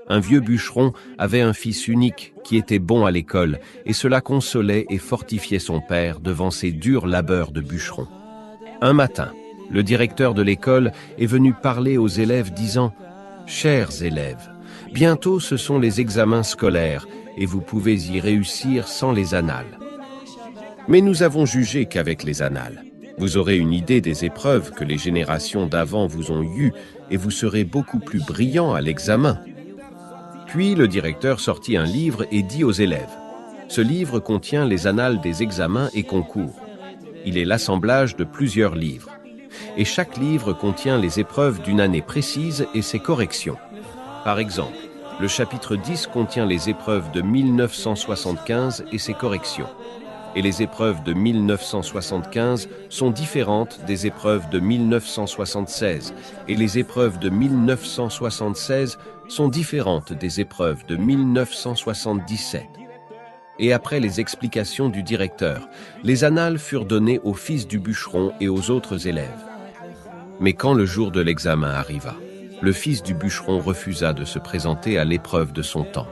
Un vieux bûcheron avait un fils unique qui était bon à l'école et cela consolait et fortifiait son père devant ses durs labeurs de bûcheron. Un matin, le directeur de l'école est venu parler aux élèves disant « Chers élèves, bientôt ce sont les examens scolaires et vous pouvez y réussir sans les annales. Mais nous avons jugé qu'avec les annales, vous aurez une idée des épreuves que les générations d'avant vous ont eues et vous serez beaucoup plus brillants à l'examen. » Puis le directeur sortit un livre et dit aux élèves « Ce livre contient les annales des examens et concours. Il est l'assemblage de plusieurs livres. Et chaque livre contient les épreuves d'une année précise et ses corrections. Par exemple, le chapitre 10 contient les épreuves de 1975 et ses corrections. Et les épreuves de 1975 sont différentes des épreuves de 1976, et les épreuves de 1976 sont différentes des épreuves de 1977. Et après les explications du directeur, les annales furent données au fils du bûcheron et aux autres élèves. Mais quand le jour de l'examen arriva, le fils du bûcheron refusa de se présenter à l'épreuve de son temps.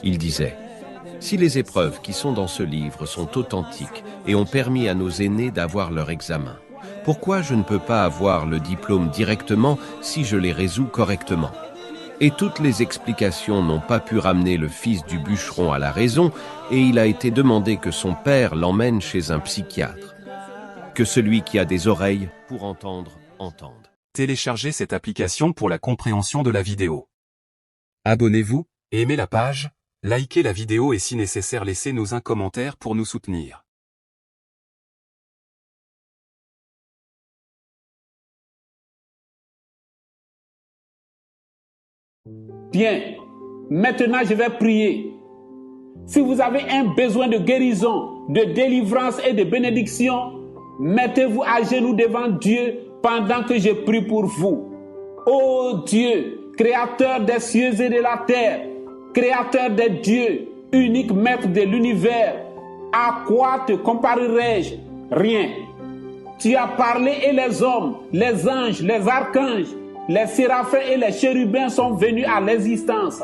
Il disait « Si les épreuves qui sont dans ce livre sont authentiques et ont permis à nos aînés d'avoir leur examen, pourquoi je ne peux pas avoir le diplôme directement si je les résous correctement ?» Et toutes les explications n'ont pas pu ramener le fils du bûcheron à la raison et il a été demandé que son père l'emmène chez un psychiatre. Que celui qui a des oreilles pour entendre, entende. Téléchargez cette application pour la compréhension de la vidéo. Abonnez-vous, aimez la page, likez la vidéo et si nécessaire laissez-nous un commentaire pour nous soutenir. Bien, maintenant je vais prier. Si vous avez un besoin de guérison, de délivrance et de bénédiction, mettez-vous à genoux devant Dieu pendant que je prie pour vous. Ô Dieu, créateur des cieux et de la terre, créateur des dieux, unique maître de l'univers, à quoi te comparerai-je? Rien. Tu as parlé et les hommes, les anges, les archanges, les séraphins et les chérubins sont venus à l'existence.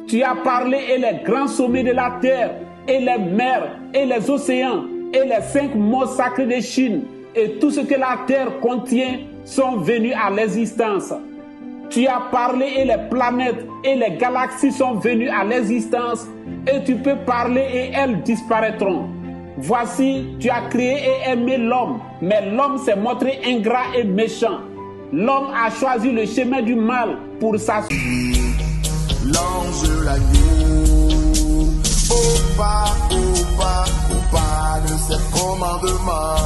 Tu as parlé et les grands sommets de la terre, et les mers, et les océans, et les 5 mots sacrés de Chine, et tout ce que la terre contient sont venus à l'existence. Tu as parlé et les planètes et les galaxies sont venues à l'existence, et tu peux parler et elles disparaîtront. Voici, tu as créé et aimé l'homme, mais l'homme s'est montré ingrat et méchant. L'homme a choisi le chemin du mal pour sa... L'ange l'agneau, au pas de ses commandements.